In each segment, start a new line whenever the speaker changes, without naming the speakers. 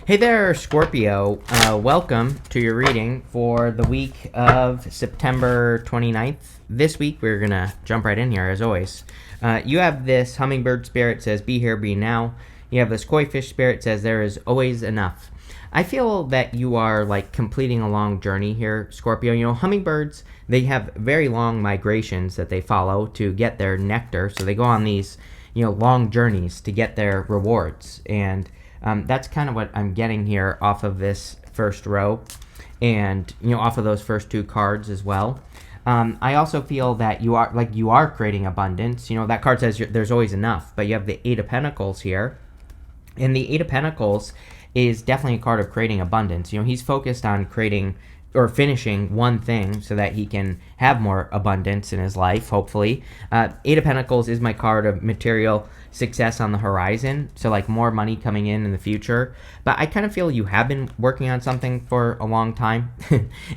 Hey there, Scorpio. Welcome to your reading for the week of September 29th. This week, we're going to jump right in here, as always. You have this hummingbird spirit says, be here, be now. You have this koi fish spirit says, there is always enough. I feel that you are like completing a long journey here, Scorpio. You know, hummingbirds, they have very long migrations that they follow to get their nectar. So they go on these, long journeys to get their rewards. And that's kind of what I'm getting here off of this first row and, off of those first two cards as well. I also feel that you are creating abundance. That card says there's always enough, but you have the Eight of Pentacles here. And the Eight of Pentacles is definitely a card of creating abundance. He's focused on creating or finishing one thing so that he can have more abundance in his life, hopefully. Eight of Pentacles is my card of material success on the horizon, so like more money coming in the future. But I kind of feel you have been working on something for a long time.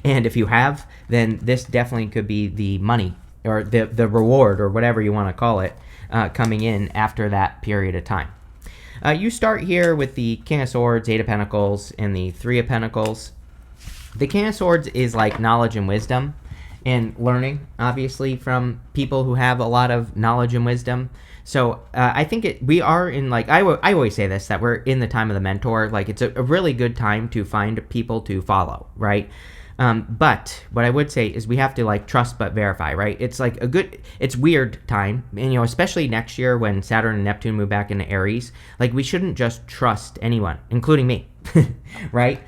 And if you have, then this definitely could be the money or the reward or whatever you want to call it coming in after that period of time. You start here with the King of Swords, Eight of Pentacles, and the Three of Pentacles. The King of Swords is like knowledge and wisdom and learning, obviously, from people who have a lot of knowledge and wisdom. So I think we are in, like, I always say this, that we're in the time of the mentor. Like, it's a really good time to find people to follow, right? But what I would say is we have to like trust but verify, right? It's like it's weird time, and especially next year when Saturn and Neptune move back into Aries, like we shouldn't just trust anyone, including me, right?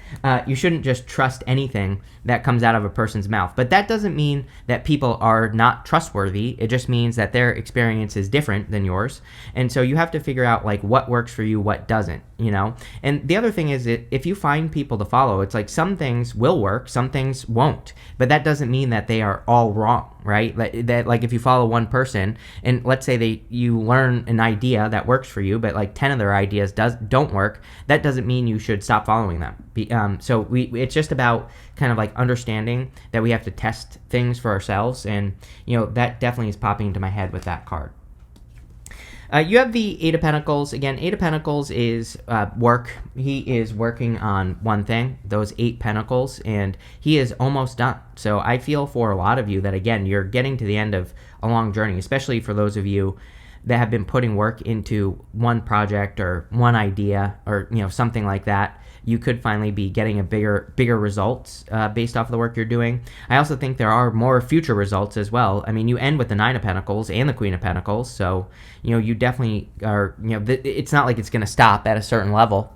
You shouldn't just trust anything that comes out of a person's mouth. But that doesn't mean that people are not trustworthy. It just means that their experience is different than yours. And so you have to figure out like what works for you, what doesn't, And the other thing is that if you find people to follow, it's like some things will work, some things won't. But that doesn't mean that they are all wrong, right? That like if you follow one person and let's say you learn an idea that works for you, but like 10 of their ideas don't work, that doesn't mean you should stop following them. So it's just about kind of like understanding that we have to test things for ourselves, and that definitely is popping into my head with that card. You have the Eight of Pentacles. Again, Eight of Pentacles is work. He is working on one thing, those Eight Pentacles, and he is almost done. So I feel for a lot of you that, again, you're getting to the end of a long journey, especially for those of you that have been putting work into one project or one idea or, something like that. You could finally be getting a bigger results based off of the work you're doing. I also think there are more future results as well. I mean, you end with the Nine of Pentacles and the Queen of Pentacles, so you definitely are. It's not like it's going to stop at a certain level.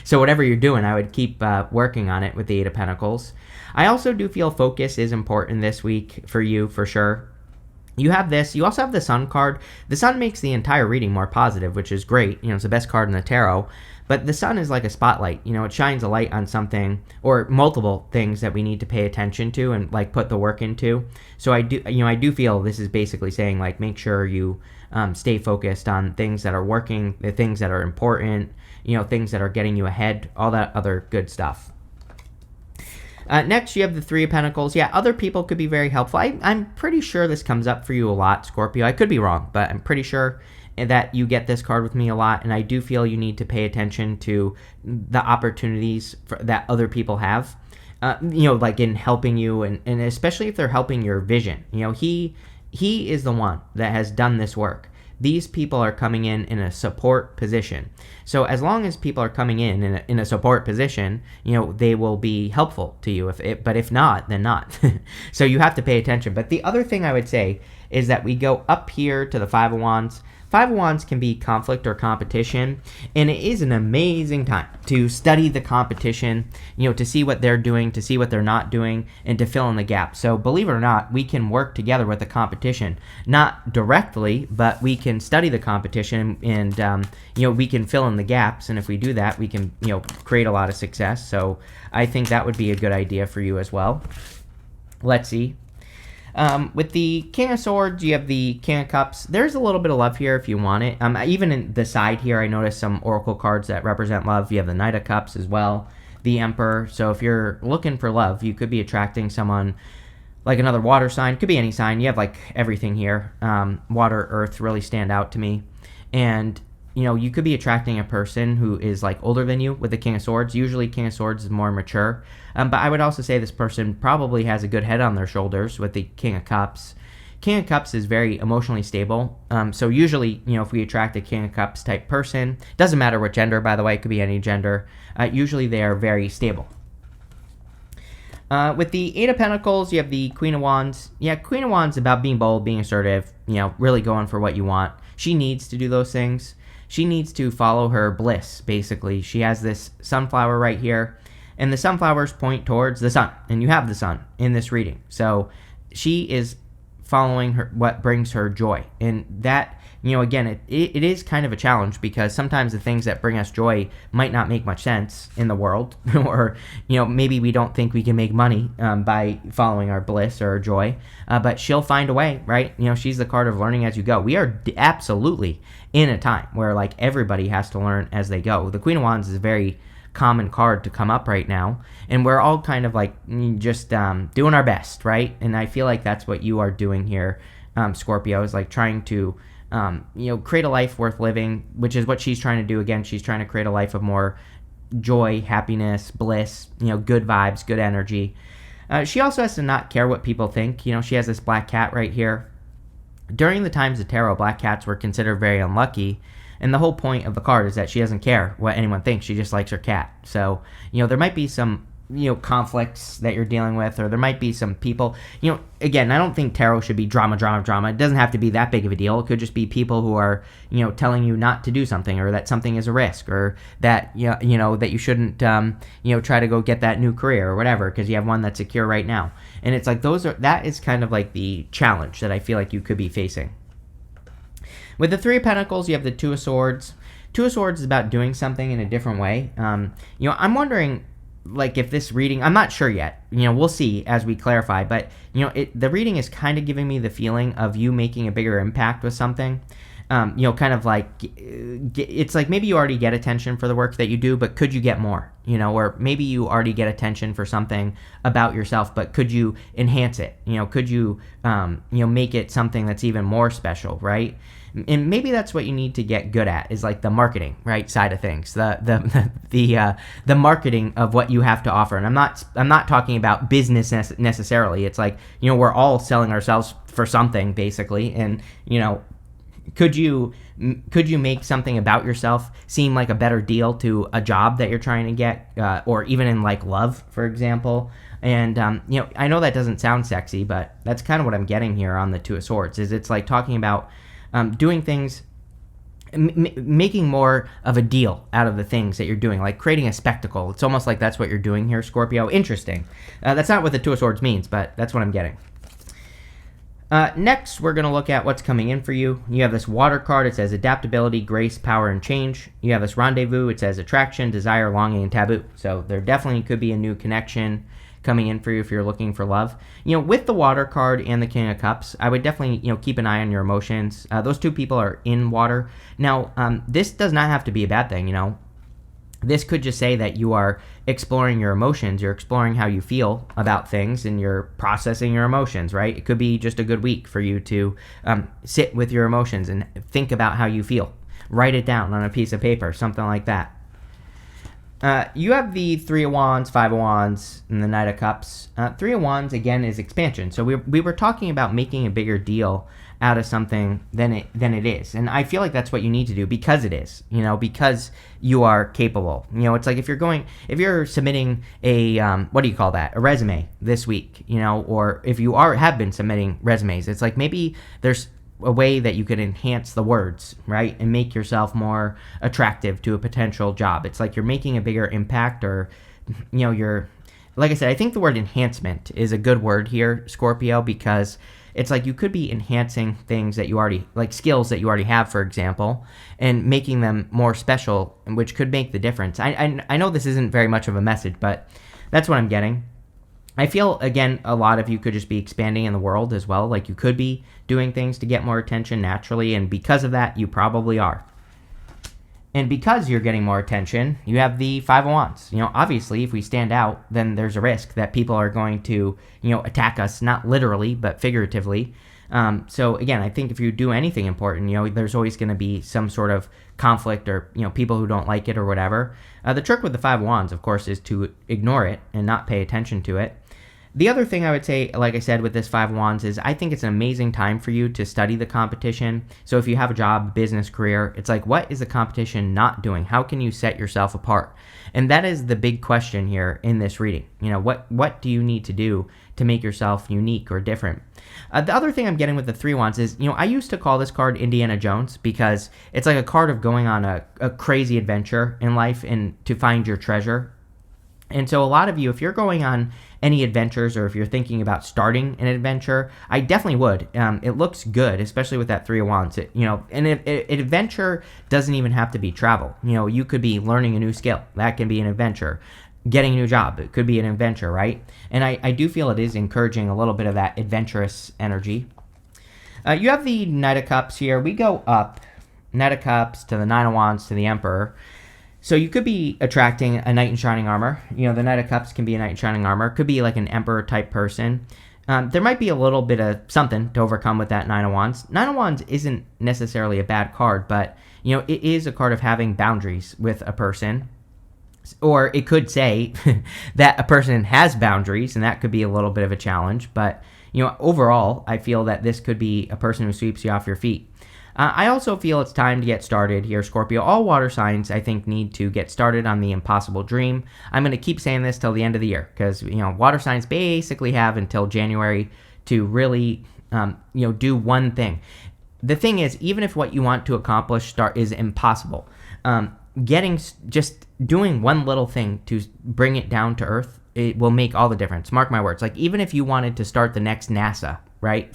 So whatever you're doing, I would keep working on it with the Eight of Pentacles. I also do feel focus is important this week for you, for sure. You have this. You also have the Sun card. The Sun makes the entire reading more positive, which is great. It's the best card in the tarot. But the Sun is like a spotlight. It shines a light on something or multiple things that we need to pay attention to and like put the work into. So I do feel this is basically saying like make sure you stay focused on things that are working, the things that are important, things that are getting you ahead, all that other good stuff. Next, you have the Three of Pentacles. Yeah, other people could be very helpful. I'm pretty sure this comes up for you a lot, Scorpio. I could be wrong, but I'm pretty sure that you get this card with me a lot, and I do feel you need to pay attention to the opportunities that other people have, like in helping you, and especially if they're helping your vision. He is the one that has done this work. These people are coming in a support position. So as long as people are coming in a support position, they will be helpful to you. But if not, then not. So you have to pay attention. But the other thing I would say is that we go up here to the Five of Wands. Five of Wands can be conflict or competition, and it is an amazing time to study the competition, to see what they're doing, to see what they're not doing, and to fill in the gaps. So believe it or not, we can work together with the competition, not directly, but we can study the competition and, we can fill in the gaps. And if we do that, we can, create a lot of success. So I think that would be a good idea for you as well. Let's see. With the King of Swords, you have the King of Cups. There's a little bit of love here if you want it. Even in the side here, I noticed some oracle cards that represent love. You have the Knight of Cups as well, the Emperor. So if you're looking for love, you could be attracting someone like another water sign. Could be any sign. You have like everything here. Water, earth really stand out to me. And you could be attracting a person who is like older than you with the King of Swords. Usually King of Swords is more mature. But I would also say this person probably has a good head on their shoulders with the King of Cups. King of Cups is very emotionally stable. So usually, if we attract a King of Cups type person, doesn't matter what gender, by the way, it could be any gender, usually they are very stable. With the Eight of Pentacles, you have the Queen of Wands. Yeah, Queen of Wands is about being bold, being assertive, really going for what you want. She needs to do those things. She needs to follow her bliss, basically. She has this sunflower right here, and the sunflowers point towards the sun, and you have the sun in this reading. So she is following what brings her joy, and that, again, it is kind of a challenge, because sometimes the things that bring us joy might not make much sense in the world, or maybe we don't think we can make money by following our bliss or our joy, but she'll find a way, right? She's the card of learning as you go. We are absolutely in a time where like everybody has to learn as they go. The Queen of Wands is a very common card to come up right now, and we're all kind of like just doing our best, right? And I feel like that's what you are doing here, Scorpio, is like trying to create a life worth living, which is what she's trying to do. Again, she's trying to create a life of more joy, happiness, bliss, good vibes, good energy. She also has to not care what people think. She has this black cat right here. During the times of tarot, black cats were considered very unlucky, and the whole point of the card is that she doesn't care what anyone thinks. She just likes her cat. So, there might be some conflicts that you're dealing with, or there might be some people, again, I don't think tarot should be drama. It doesn't have to be that big of a deal. It could just be people who are, telling you not to do something, or that something is a risk, or that, that you shouldn't, try to go get that new career or whatever, because you have one that's secure right now. And it's like, that is kind of like the challenge that I feel like you could be facing. With the Three of Pentacles, you have the Two of Swords. Two of Swords is about doing something in a different way. I'm wondering, like, if this reading, I'm not sure yet, we'll see as we clarify, but the reading is kind of giving me the feeling of you making a bigger impact with something. Kind of like, it's like maybe you already get attention for the work that you do, but could you get more, or maybe you already get attention for something about yourself, but could you enhance it? Could you, make it something that's even more special, right? And maybe that's what you need to get good at, is like the marketing, right, side of things, the marketing of what you have to offer. And I'm not talking about business necessarily. It's like, we're all selling ourselves for something, basically. And could you make something about yourself seem like a better deal to a job that you're trying to get, or even in like love, for example? And I know that doesn't sound sexy, but that's kind of what I'm getting here on the Two of Swords. Is it's like talking about doing things, making more of a deal out of the things that you're doing, like creating a spectacle. It's almost like that's what you're doing here, Scorpio. Interesting. That's not what the Two of Swords means, but that's what I'm getting. Next, we're going to look at what's coming in for you. You have this water card. It says adaptability, grace, power, and change. You have this rendezvous. It says attraction, desire, longing, and taboo. So there definitely could be a new connection coming in for you if you're looking for love. With the water card and the King of Cups, I would definitely, keep an eye on your emotions. Those two people are in water. Now, this does not have to be a bad thing, This could just say that you are exploring your emotions. You're exploring how you feel about things, and you're processing your emotions, right? It could be just a good week for you to sit with your emotions and think about how you feel. Write it down on a piece of paper, something like that. You have the Three of Wands, Five of Wands, and the Knight of Cups. Three of Wands, again, is expansion. So we were talking about making a bigger deal out of something than it is. And I feel like that's what you need to do, because it is, because you are capable. It's like if you're submitting a, what do you call that? A resume this week, or if you have been submitting resumes, it's like maybe there's a way that you could enhance the words, right? And make yourself more attractive to a potential job. It's like you're making a bigger impact, or, like I said, I think the word enhancement is a good word here, Scorpio, because it's like you could be enhancing things that you already, like skills that you already have, for example, and making them more special, which could make the difference. I know this isn't very much of a message, but that's what I'm getting. I feel, again, a lot of you could just be expanding in the world as well. Like you could be doing things to get more attention naturally, and because of that, you probably are. And because you're getting more attention, you have the Five of Wands. Obviously, if we stand out, then there's a risk that people are going to, attack us, not literally, but figuratively. So again, I think if you do anything important, there's always going to be some sort of conflict or, people who don't like it or whatever. The trick with the Five of Wands, of course, is to ignore it and not pay attention to it. The other thing I would say, like I said, with this Five of Wands is I think it's an amazing time for you to study the competition. So if you have a job, business, career, it's like, what is the competition not doing? How can you set yourself apart? And that is the big question here in this reading. What do you need to do to make yourself unique or different? The other thing I'm getting with the Three of Wands is, I used to call this card Indiana Jones because it's like a card of going on a crazy adventure in life and to find your treasure. And so a lot of you, if you're going on any adventures or if you're thinking about starting an adventure, I definitely would. It looks good, especially with that Three of Wands. And an adventure doesn't even have to be travel. You could be learning a new skill. That can be an adventure. Getting a new job, it could be an adventure, right? And I do feel it is encouraging a little bit of that adventurous energy. You have the Knight of Cups here. We go up, Knight of Cups to the Nine of Wands to the Emperor. So you could be attracting a knight in shining armor. The Knight of Cups can be a knight in shining armor. Could be like an emperor type person. There might be a little bit of something to overcome with that Nine of Wands. Nine of Wands isn't necessarily a bad card, but it is a card of having boundaries with a person. Or it could say that a person has boundaries, and that could be a little bit of a challenge. But overall, I feel that this could be a person who sweeps you off your feet. I also feel it's time to get started here, Scorpio. All water signs, I think, need to get started on the impossible dream. I'm going to keep saying this till the end of the year because, water signs basically have until January to really, do one thing. The thing is, even if what you want to accomplish is impossible, just doing one little thing to bring it down to earth, it will make all the difference. Mark my words. Like, even if you wanted to start the next NASA, right?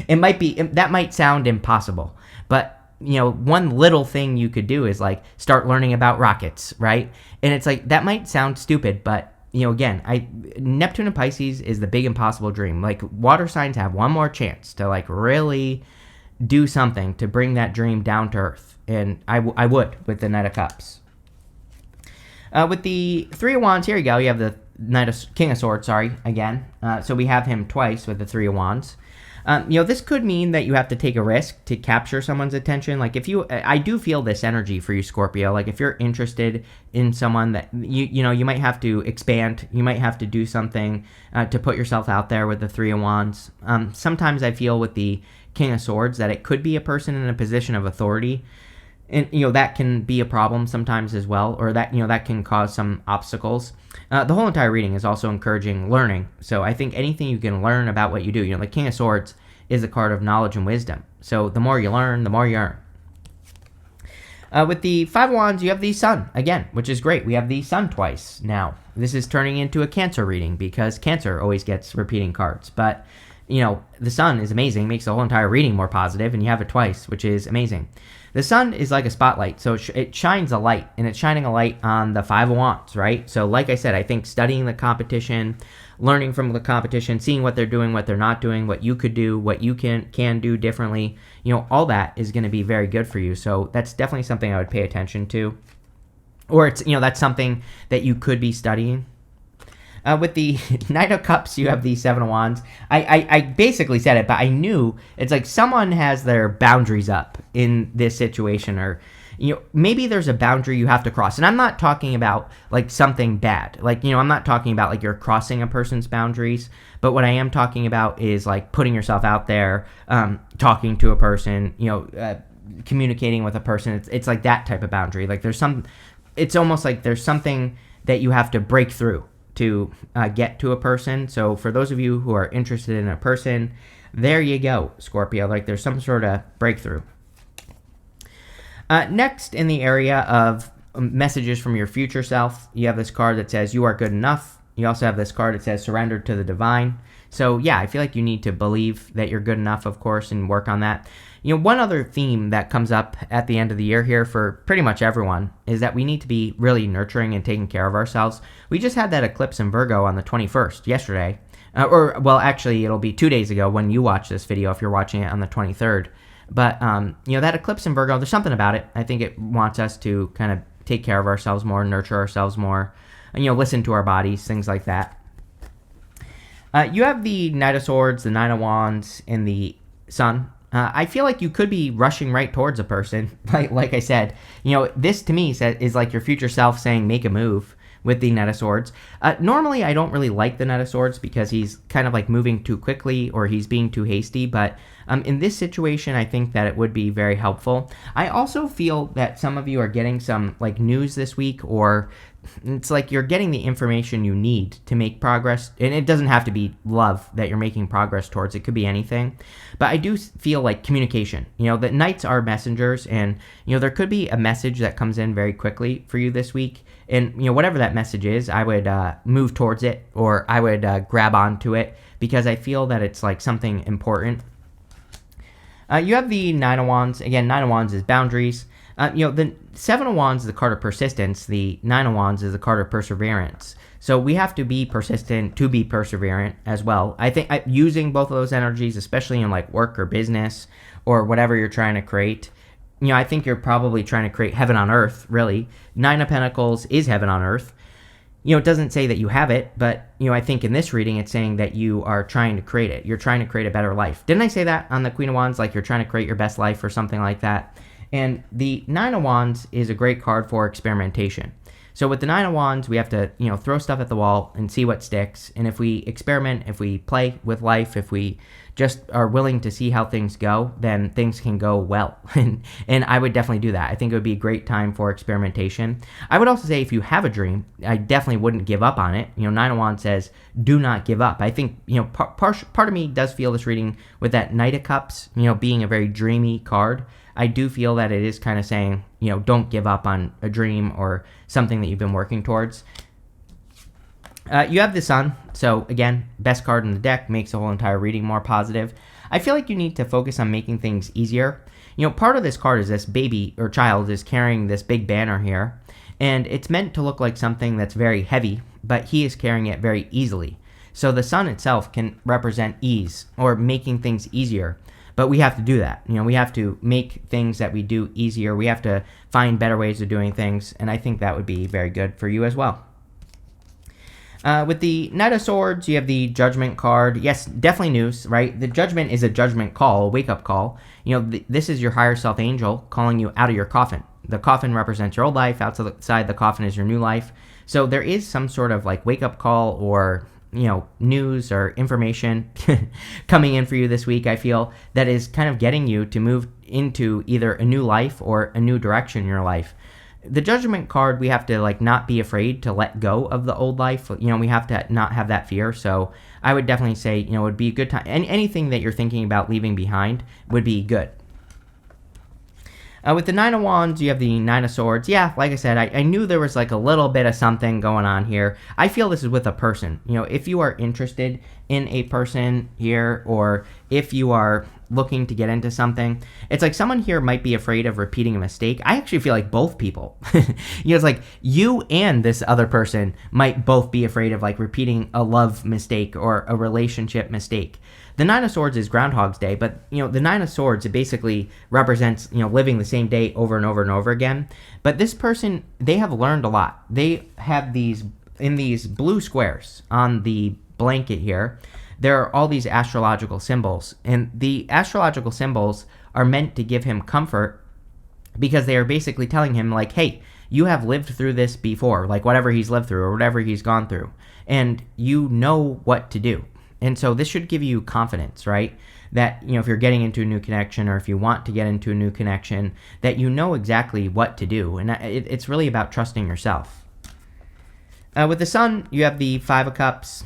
That might sound impossible, but one little thing you could do is like start learning about rockets, right? And it's like, that might sound stupid, but again, Neptune and Pisces is the big impossible dream. Like, water signs have one more chance to like really do something to bring that dream down to earth. And I would with the Knight of Cups. With the Three of Wands, here you go. You have the King of Swords, again. So we have him twice with the Three of Wands. This could mean that you have to take a risk to capture someone's attention. Like, I do feel this energy for you, Scorpio. Like, if you're interested in someone that, you might have to expand. You might have to do something to put yourself out there with the Three of Wands. Sometimes I feel with the King of Swords that it could be a person in a position of authority. And, that can be a problem sometimes as well, or that, that can cause some obstacles. The whole entire reading is also encouraging learning. So I think anything you can learn about what you do, the King of Swords is a card of knowledge and wisdom. So the more you learn, the more you earn. With the Five of Wands, you have the Sun again, which is great. We have the Sun twice now. This is turning into a Cancer reading because Cancer always gets repeating cards. But, the Sun is amazing, makes the whole entire reading more positive, and you have it twice, which is amazing. The sun is like a spotlight, so it shines a light, and it's shining a light on the Five of Wands, right? So like I said, I think studying the competition, learning from the competition, seeing what they're doing, what they're not doing, what you could do, what you can do differently, all that is going to be very good for you. So that's definitely something I would pay attention to. Or it's, that's something that you could be studying. With the Knight of Cups, you have the Seven of Wands. I basically said it, but I knew it's like someone has their boundaries up in this situation, or maybe there's a boundary you have to cross. And I'm not talking about like something bad. Like, I'm not talking about like you're crossing a person's boundaries, but what I am talking about is like putting yourself out there, talking to a person, communicating with a person. It's like that type of boundary. Like it's almost like there's something that you have to break through to get to a person. So for those of you who are interested in a person, there you go, Scorpio. Like, there's some sort of breakthrough. Next, in the area of messages from your future self, you have this card that says you are good enough. You also have this card that says surrender to the divine. So yeah, I feel like you need to believe that you're good enough, of course, and work on that. One other theme that comes up at the end of the year here for pretty much everyone is that we need to be really nurturing and taking care of ourselves. We just had that eclipse in Virgo on the 21st, yesterday. Actually, it'll be 2 days ago when you watch this video if you're watching it on the 23rd. But, that eclipse in Virgo, there's something about it. I think it wants us to kind of take care of ourselves more, nurture ourselves more, and, listen to our bodies, things like that. You have the Knight of Swords, the Nine of Wands, and the Sun, I feel like you could be rushing right towards a person. Like I said, this to me is like your future self saying, make a move with the Knight of Swords. Normally, I don't really like the Knight of Swords because he's kind of like moving too quickly or he's being too hasty. But in this situation, I think that it would be very helpful. I also feel that some of you are getting some like news this week, or it's like you're getting the information you need to make progress. And it doesn't have to be love that you're making progress towards. It could be anything. But I do feel like communication. That knights are messengers, and there could be a message that comes in very quickly for you this week. And whatever that message is, I would move towards it, or I would grab onto it, because I feel that it's like something important. You have the Nine of Wands. Again, Nine of Wands is boundaries. The Seven of Wands is the card of persistence. The Nine of Wands is the card of perseverance. So we have to be persistent to be perseverant as well. I think using both of those energies, especially in like work or business or whatever you're trying to create, I think you're probably trying to create heaven on earth, really. Nine of Pentacles is heaven on earth. It doesn't say that you have it, but, I think in this reading, it's saying that you are trying to create it. You're trying to create a better life. Didn't I say that on the Queen of Wands? Like you're trying to create your best life or something like that. And the Nine of Wands is a great card for experimentation. So with the Nine of Wands, we have to, throw stuff at the wall and see what sticks. And if we experiment, if we play with life, if we just are willing to see how things go, then things can go well. And I would definitely do that. I think it would be a great time for experimentation. I would also say if you have a dream, I definitely wouldn't give up on it. Nine of Wands says, do not give up. I think, part of me does feel this reading with that Knight of Cups, being a very dreamy card. I do feel that it is kind of saying, don't give up on a dream or something that you've been working towards. You have the Sun. So again, best card in the deck, makes the whole entire reading more positive. I feel like you need to focus on making things easier. Part of this card is this baby or child is carrying this big banner here, and it's meant to look like something that's very heavy, but he is carrying it very easily. So the Sun itself can represent ease or making things easier. But we have to do that. We have to make things that we do easier. We have to find better ways of doing things, and I think that would be very good for you as well. With the Knight of Swords, you have the Judgment card. Yes, definitely news, right? The Judgment is a judgment call, a wake-up call. This is your higher self angel calling you out of your coffin. The coffin represents your old life. Outside the coffin is your new life. So there is some sort of like wake-up call or news or information coming in for you this week, I feel, that is kind of getting you to move into either a new life or a new direction in your life. The Judgment card, we have to like not be afraid to let go of the old life. We have to not have that fear. So I would definitely say, it would be a good time. Anything that you're thinking about leaving behind would be good. With the Nine of Wands, you have the Nine of Swords. Yeah, like I said, I knew there was like a little bit of something going on here. I feel this is with a person. If you are interested in a person here, or if you are looking to get into something, it's like someone here might be afraid of repeating a mistake. I actually feel like both people. It's like you and this other person might both be afraid of like repeating a love mistake or a relationship mistake. The Nine of Swords is Groundhog's Day, but, the Nine of Swords, it basically represents, living the same day over and over and over again. But this person, they have learned a lot. They have in these blue squares on the blanket here, there are all these astrological symbols. And the astrological symbols are meant to give him comfort because they are basically telling him, like, hey, you have lived through this before, like whatever he's lived through or whatever he's gone through, and you know what to do. And so this should give you confidence, right? That, if you're getting into a new connection or if you want to get into a new connection, that you know exactly what to do. And it's really about trusting yourself. With the Sun, you have the Five of Cups.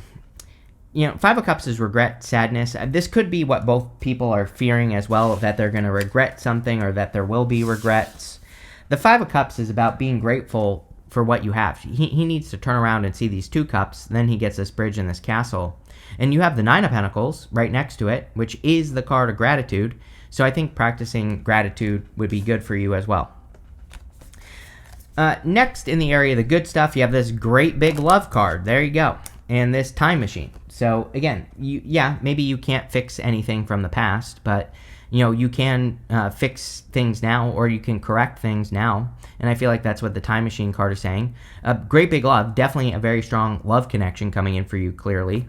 Five of Cups is regret, sadness. This could be what both people are fearing as well, that they're going to regret something or that there will be regrets. The Five of Cups is about being grateful for what you have. He needs to turn around and see these two cups. Then he gets this bridge and this castle. And you have the Nine of Pentacles right next to it, which is the card of gratitude. So I think practicing gratitude would be good for you as well. Next, in the area of the good stuff, you have this great big love card. There you go. And this time machine. So again, maybe you can't fix anything from the past, but you can fix things now, or you can correct things now. And I feel like that's what the time machine card is saying. Great big love, definitely a very strong love connection coming in for you, clearly.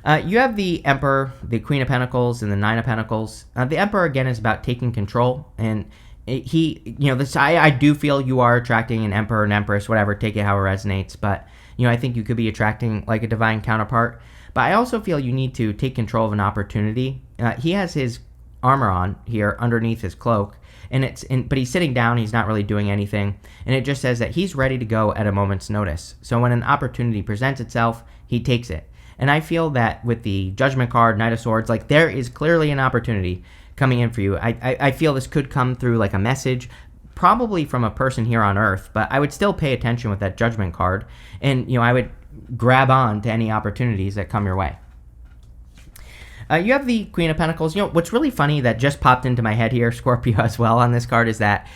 You have the Emperor, the Queen of Pentacles, and the Nine of Pentacles. The Emperor, again, is about taking control, and I do feel you are attracting an Emperor, an Empress, whatever, take it how it resonates, but, I think you could be attracting, like, a divine counterpart. But I also feel you need to take control of an opportunity. He has his armor on here underneath his cloak, but he's sitting down, he's not really doing anything, and it just says that he's ready to go at a moment's notice. So when an opportunity presents itself, he takes it. And I feel that with the Judgment card, Knight of Swords, like, there is clearly an opportunity coming in for you. I feel this could come through like a message, probably from a person here on Earth, but I would still pay attention with that Judgment card, and I would grab on to any opportunities that come your way. You have the Queen of Pentacles. What's really funny that just popped into my head here, Scorpio, as well on this card, is that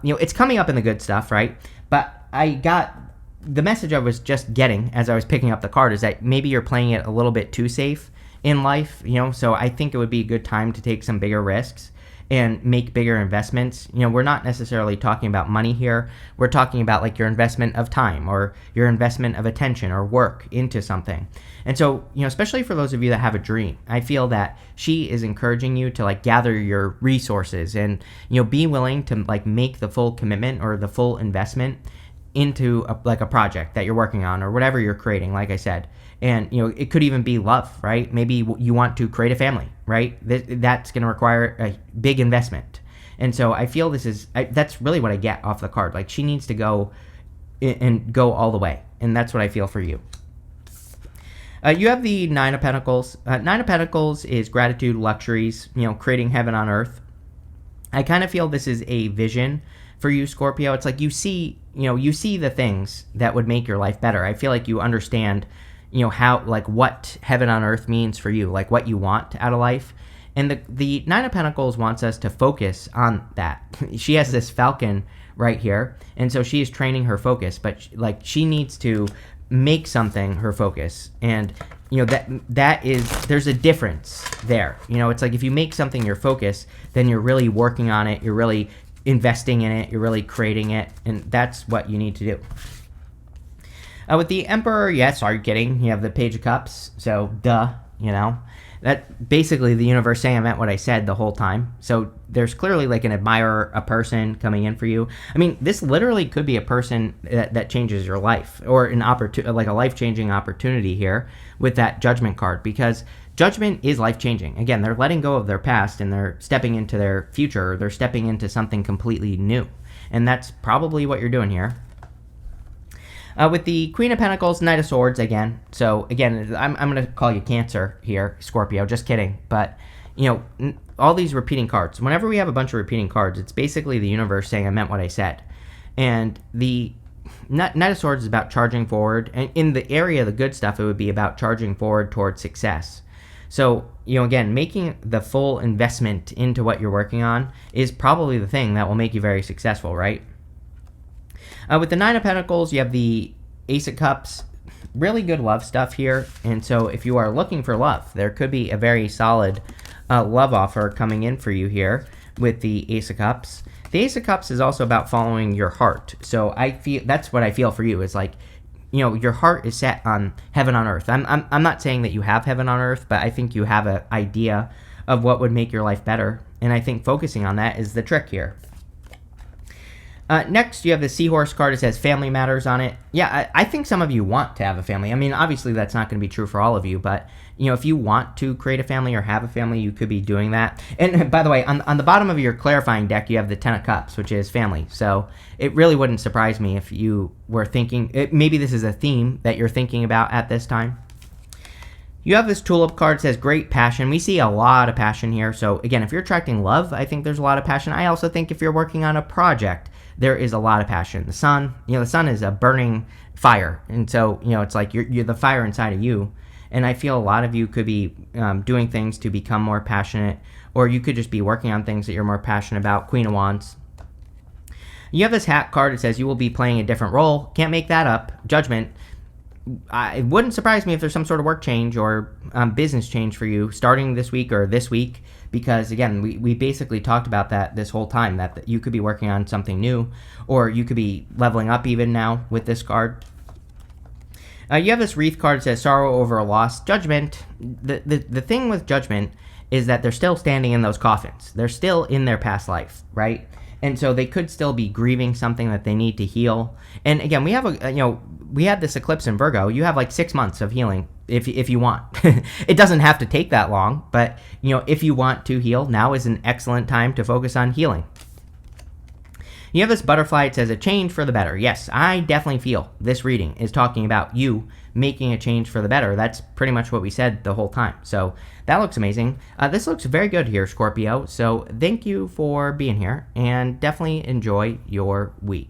it's coming up in the good stuff, right? But I got the message I was just getting as I was picking up the card is that maybe you're playing it a little bit too safe in life, so I think it would be a good time to take some bigger risks and make bigger investments. We're not necessarily talking about money here. We're talking about like your investment of time or your investment of attention or work into something. And so, especially for those of you that have a dream, I feel that she is encouraging you to like gather your resources and, be willing to like make the full commitment or the full investment into a project that you're working on or whatever you're creating, like I said. And, it could even be love, right? Maybe you want to create a family, right? That's going to require a big investment. And so I feel that's really what I get off the card. Like, she needs to go and go all the way. And that's what I feel for you. You have the Nine of Pentacles. Nine of Pentacles is gratitude, luxuries, creating heaven on earth. I kind of feel this is a vision for you, Scorpio. It's like you see the things that would make your life better. I feel like you understand how, like, what heaven on earth means for you, like what you want out of life. And the Nine of Pentacles wants us to focus on that. She has this falcon right here, and so she is training her focus, but she needs to make something her focus. And there's a difference there. It's like if you make something your focus, then you're really working on it, you're really investing in it, you're really creating it, and that's what you need to do. With the Emperor, yes, are you kidding? You have the Page of Cups, so duh, That basically the universe saying I meant what I said the whole time. So there's clearly like an admirer, a person coming in for you. I mean, this literally could be a person that changes your life, or like a life-changing opportunity here with that Judgment card, because Judgment is life-changing. Again, they're letting go of their past and they're stepping into their future. They're stepping into something completely new. And that's probably what you're doing here. With the Queen of Pentacles, Knight of Swords again. So again, I'm going to call you Cancer here, Scorpio. Just kidding. But, all these repeating cards. Whenever we have a bunch of repeating cards, it's basically the universe saying I meant what I said. And the Knight of Swords is about charging forward. And in the area of the good stuff, it would be about charging forward towards success. So, again, making the full investment into what you're working on is probably the thing that will make you very successful, right? With the Nine of Pentacles, you have the Ace of Cups. Really good love stuff here. And so if you are looking for love, there could be a very solid love offer coming in for you here with the Ace of Cups. The Ace of Cups is also about following your heart. So I feel that's what I feel for you is like, your heart is set on heaven on earth. I'm not saying that you have heaven on earth, but I think you have an idea of what would make your life better. And I think focusing on that is the trick here. Next, you have the Seahorse card. It says family matters on it. Yeah, I think some of you want to have a family. I mean, obviously that's not going to be true for all of you, but, if you want to create a family or have a family, you could be doing that. And by the way, on the bottom of your clarifying deck, you have the Ten of Cups, which is family. So it really wouldn't surprise me if you were thinking, maybe this is a theme that you're thinking about at this time. You have this Tulip card. It says great passion. We see a lot of passion here. So again, if you're attracting love, I think there's a lot of passion. I also think if you're working on a project, there is a lot of passion. The sun, the sun is a burning fire. And so, it's like you're the fire inside of you. And I feel a lot of you could be doing things to become more passionate, or you could just be working on things that you're more passionate about. Queen of Wands. You have this Hat card. It says you will be playing a different role. Can't make that up. Judgment. It wouldn't surprise me if there's some sort of work change or business change for you starting this week or this week, because again, we basically talked about that this whole time, that you could be working on something new, or you could be leveling up even now with this card. You have this wreath card that says sorrow over a loss. Judgment. The thing with judgment is that they're still standing in those coffins. They're still in their past life, right? And so they could still be grieving something that they need to heal. And again, we have we had this eclipse in Virgo. You have like 6 months of healing if you want. It doesn't have to take that long, but if you want to heal, now is an excellent time to focus on healing. You have this butterfly. It says a change for the better. Yes, I definitely feel this reading is talking about you making a change for the better. That's pretty much what we said the whole time. So that looks amazing. This looks very good here, Scorpio. So thank you for being here, and definitely enjoy your week.